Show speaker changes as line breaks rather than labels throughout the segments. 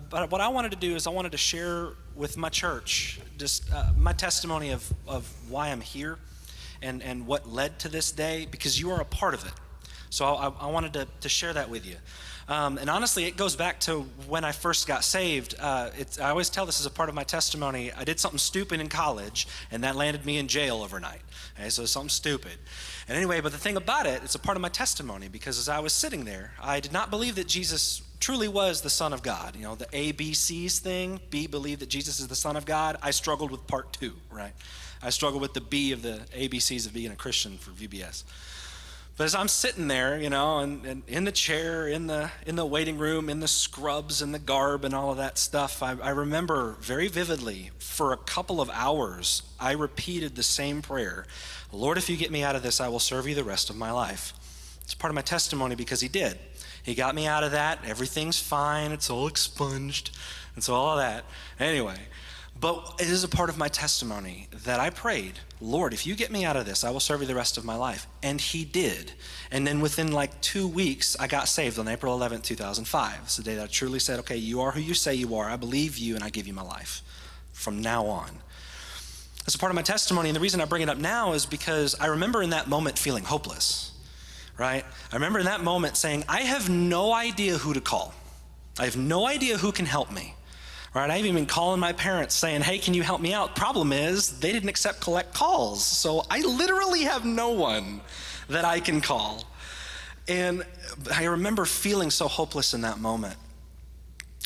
but what I wanted to do is I wanted to share with my church just my testimony of why I'm here and what led to this day, because you are a part of it. So I wanted to share that with you. And honestly, it goes back to when I first got saved. I always tell this as a part of my testimony. I did something stupid in college, and that landed me in jail overnight. Okay, so something stupid. And anyway, but the thing about it, it's a part of my testimony, because as I was sitting there, I did not believe that Jesus truly was the Son of God. You know, the ABCs thing, B, believe that Jesus is the Son of God. I struggled with part 2, right? I struggled with the B of the ABCs of being a Christian for VBS. But as I'm sitting there, you know, and in the chair, in the waiting room, in the scrubs and the garb and all of that stuff, I remember very vividly for a couple of hours, I repeated the same prayer. Lord, if you get me out of this, I will serve you the rest of my life. It's part of my testimony because he did. He got me out of that. Everything's fine. It's all expunged. And so all of that. Anyway, but it is a part of my testimony that I prayed, Lord, if you get me out of this, I will serve you the rest of my life. And he did. And then within like 2 weeks, I got saved on April 11th, 2005. It's the day that I truly said, okay, you are who you say you are. I believe you, and I give you my life from now on. That's a part of my testimony. And the reason I bring it up now is because I remember in that moment feeling hopeless, right? I remember in that moment saying, I have no idea who to call. I have no idea who can help me. Right, I've even been calling my parents saying, hey, can you help me out? Problem is, they didn't accept collect calls. So I literally have no one that I can call. And I remember feeling so hopeless in that moment.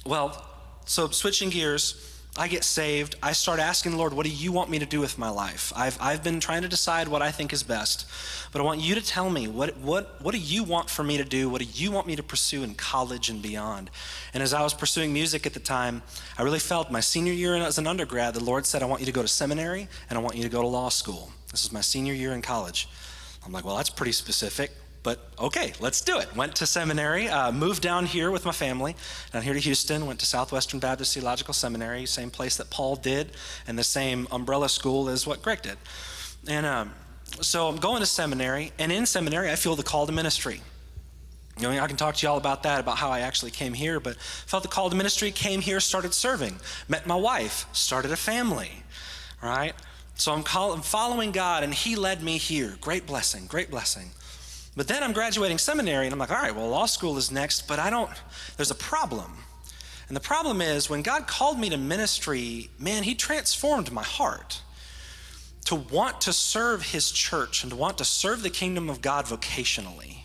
Well, so switching gears, I get saved. I start asking the Lord, what do you want me to do with my life? I've been trying to decide what I think is best, but I want you to tell me, what do you want for me to do? What do you want me to pursue in college and beyond? And as I was pursuing music at the time, I really felt my senior year as an undergrad, the Lord said, I want you to go to seminary and I want you to go to law school. This is my senior year in college. I'm like, well, that's pretty specific. But okay, let's do it. Went to seminary, moved down here with my family, down here to Houston, went to Southwestern Baptist Theological Seminary, same place that Paul did, and the same umbrella school as what Greg did. And so I'm going to seminary, and in seminary, I feel the call to ministry. You know, I can talk to you all about that, about how I actually came here, but felt the call to ministry, came here, started serving, met my wife, started a family, right? So I'm following God, and he led me here. Great blessing, great blessing. But then I'm graduating seminary, and I'm like, all right, well, law school is next, but there's a problem. And the problem is, when God called me to ministry, man, he transformed my heart to want to serve his church and to want to serve the kingdom of God vocationally.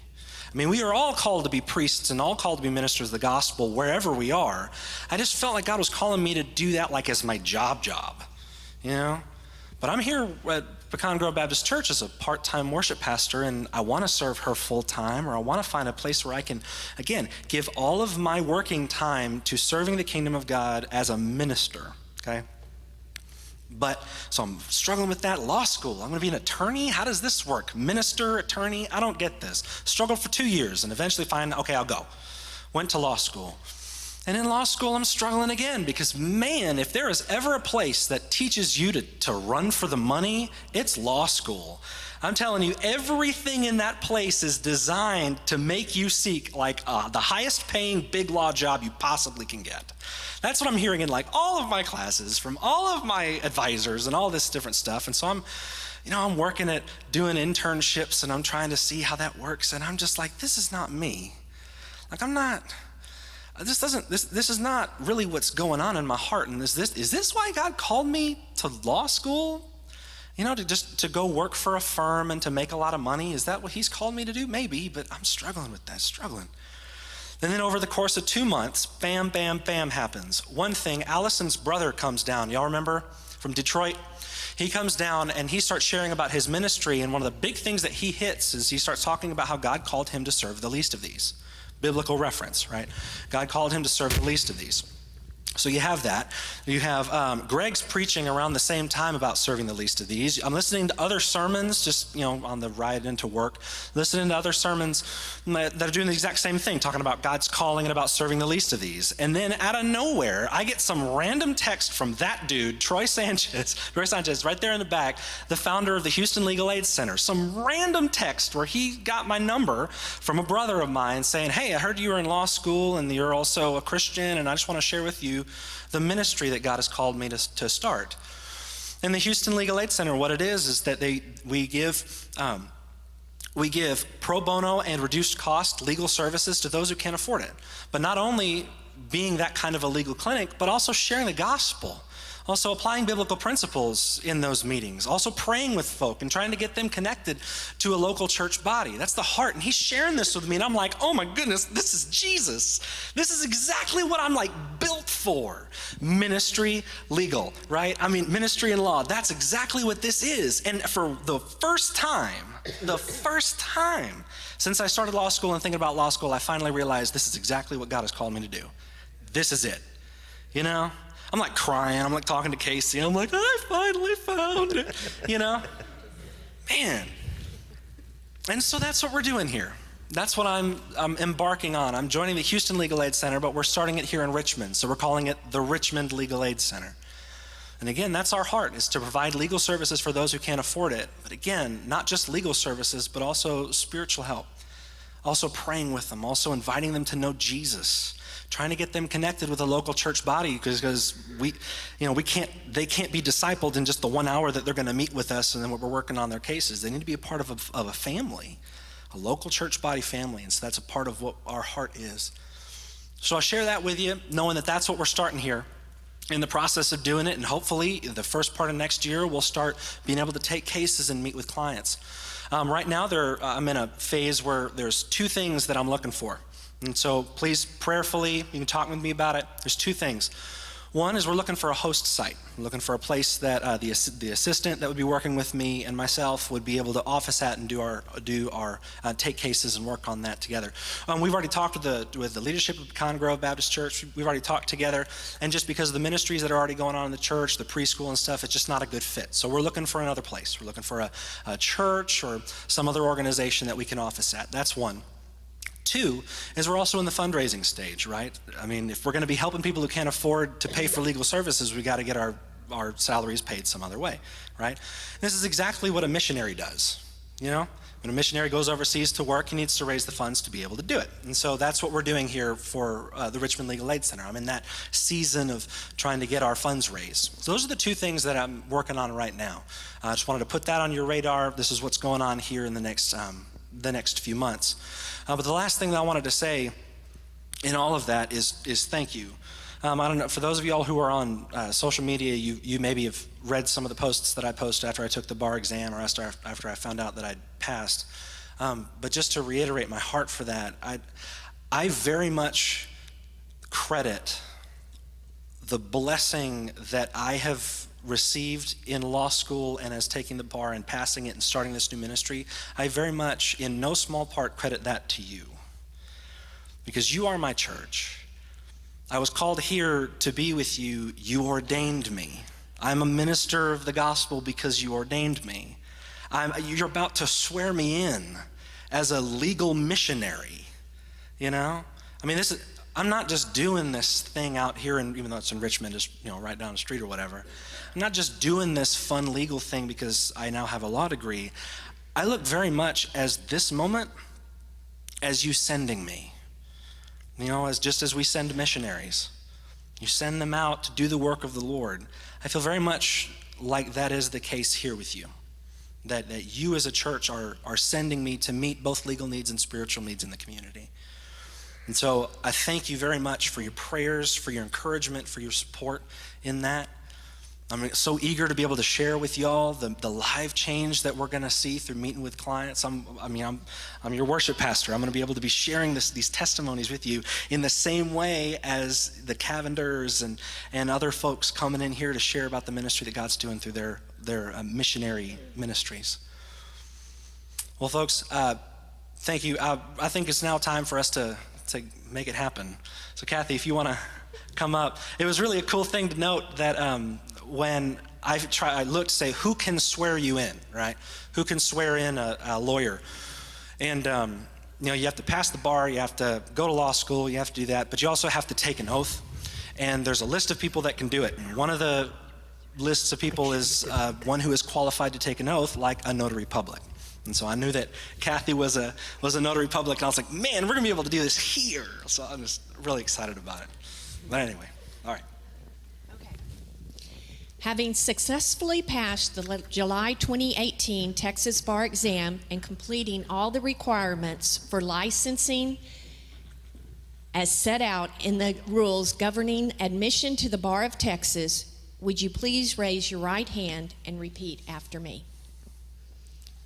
I mean, we are all called to be priests and all called to be ministers of the gospel wherever we are. I just felt like God was calling me to do that like as my job, you know? But I'm here at Pecan Grove Baptist Church as a part-time worship pastor, and I want to serve her full-time, or I want to find a place where I can, again, give all of my working time to serving the kingdom of God as a minister, okay? But, so I'm struggling with that. Law school, I'm going to be an attorney? How does this work? Minister, attorney? I don't get this. Struggled for 2 years and eventually okay, I'll go. Went to law school. And in law school, I'm struggling again because, man, if there is ever a place that teaches you to run for the money, it's law school. I'm telling you, everything in that place is designed to make you seek like the highest paying big law job you possibly can get. That's what I'm hearing in like all of my classes from all of my advisors and all this different stuff. And so I'm working at doing internships and I'm trying to see how that works. And I'm just like, this is not me. Like this is not really what's going on in my heart. And is this why God called me to law school? You know, to go work for a firm and to make a lot of money? Is that what he's called me to do? Maybe, but I'm struggling with that, And then over the course of 2 months, bam, bam, bam happens. One thing, Allison's brother comes down. Y'all remember? From Detroit. He comes down and he starts sharing about his ministry. And one of the big things that he hits is he starts talking about how God called him to serve the least of these. Biblical reference, right? God called him to serve the least of these. So you have that. You have Greg's preaching around the same time about serving the least of these. I'm listening to other sermons, just on the ride into work, listening to other sermons that are doing the exact same thing, talking about God's calling and about serving the least of these. And then out of nowhere, I get some random text from that dude, Troy Sanchez, right there in the back, the founder of the Houston Legal Aid Center. Some random text where he got my number from a brother of mine saying, "Hey, I heard you were in law school and you're also a Christian, and I just want to share with you the ministry that God has called me to start." In the Houston Legal Aid Center, what it is that we give pro bono and reduced cost legal services to those who can't afford it. But not only being that kind of a legal clinic, but also sharing the gospel. Also applying biblical principles in those meetings, also praying with folk and trying to get them connected to a local church body. That's the heart. And he's sharing this with me, and I'm like, oh my goodness, this is Jesus. This is exactly what I'm built for. Ministry, legal, right? Ministry and law, that's exactly what this is. And for the first time since I started law school and thinking about law school, I finally realized this is exactly what God has called me to do. This is it, I'm crying, I'm talking to Casey, I'm I finally found it, Man. And so that's what we're doing here. That's what I'm embarking on. I'm joining the Houston Legal Aid Center, but we're starting it here in Richmond. So we're calling it the Richmond Legal Aid Center. And again, that's our heart, is to provide legal services for those who can't afford it. But again, not just legal services, but also spiritual help. Also praying with them, also inviting them to know Jesus. Trying to get them connected with a local church body, because they can't be discipled in just the 1 hour that they're going to meet with us and then we're working on their cases. They need to be a part of a family, a local church body family. And so that's a part of what our heart is. So I'll share that with you, knowing that that's what we're starting here. In the process of doing it, and hopefully the first part of next year, we'll start being able to take cases and meet with clients. Right now, I'm in a phase where there's two things that I'm looking for. And so please, prayerfully, you can talk with me about it. There's two things. One is we're looking for a host site. We're looking for a place that the assistant that would be working with me and myself would be able to office at and do our take cases and work on that together. We've already talked with the leadership of Pecan Grove Baptist Church. We've already talked together, and just because of the ministries that are already going on in the church, the preschool and stuff, it's just not a good fit. So we're looking for another place. We're looking for a church or some other organization that we can office at. That's one. Two is we're also in the fundraising stage, right? If we're going to be helping people who can't afford to pay for legal services, we got to get our salaries paid some other way, right? This is exactly what a missionary does. When a missionary goes overseas to work, he needs to raise the funds to be able to do it. And so that's what we're doing here for the Richmond Legal Aid Center. I'm in that season of trying to get our funds raised. So those are the two things that I'm working on right now. I just wanted to put that on your radar. This is what's going on here in the next few months. But the last thing that I wanted to say in all of that is thank you. I don't know, for those of y'all who are on social media, you maybe have read some of the posts that I posted after I took the bar exam or after I found out that I'd passed. But just to reiterate my heart for that, I very much credit the blessing that I have received in law school and as taking the bar and passing it and starting this new ministry. I very much, in no small part, credit that to you, because you are my church. I was called here to be with you. You ordained me. I'm a minister of the gospel because you ordained me. You're about to swear me in as a legal missionary. I'm not just doing this thing out here, and even though it's in Richmond, just right down the street or whatever. I'm not just doing this fun legal thing because I now have a law degree. I look very much as this moment as you sending me. As we send missionaries. You send them out to do the work of the Lord. I feel very much like that is the case here with you. That you as a church are sending me to meet both legal needs and spiritual needs in the community. And so I thank you very much for your prayers, for your encouragement, for your support in that. I'm so eager to be able to share with y'all the life change that we're going to see through meeting with clients. I'm your worship pastor. I'm going to be able to be sharing these testimonies with you in the same way as the Cavenders and other folks coming in here to share about the ministry that God's doing through their missionary ministries. Well, folks, thank you. I think it's now time for us to make it happen. So Kathy, if you want to come up. It was really a cool thing to note that when I looked to say, who can swear you in, right? Who can swear in a lawyer? And you have to pass the bar, you have to go to law school, you have to do that, but you also have to take an oath. And there's a list of people that can do it. And one of the lists of people is one who is qualified to take an oath, like a notary public. And so I knew that Kathy was a notary public, and I was like, man, we're gonna be able to do this here. So I'm just really excited about it. But anyway, all right.
Okay. Having successfully passed the July 2018 Texas Bar Exam and completing all the requirements for licensing as set out in the rules governing admission to the Bar of Texas, would you please raise your right hand and repeat after me?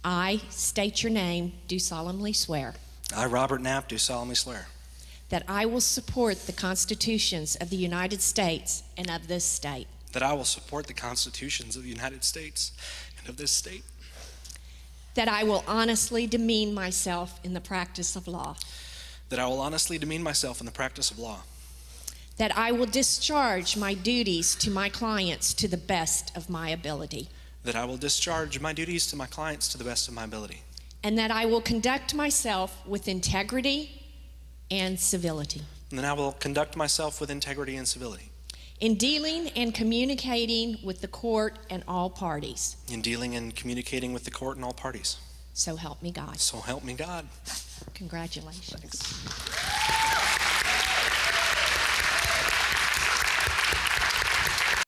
I state your name, do solemnly swear.
I, Robert Knapp, do solemnly swear
that I will support the constitutions of the United States and of this state.
that I will support the constitutions of the United States and of this state.
That I will honestly demean myself in the practice of law.
That I will honestly demean myself in the practice of law.
That I will discharge my duties to my clients to the best of my ability.
That I will discharge my duties to my clients to the best of my ability.
And that I will conduct myself with integrity and civility.
And then I will conduct myself with integrity and civility.
In dealing and communicating with the court and all parties.
In dealing and communicating with the court and all parties.
So help me God.
So help me God.
Congratulations.
Thanks.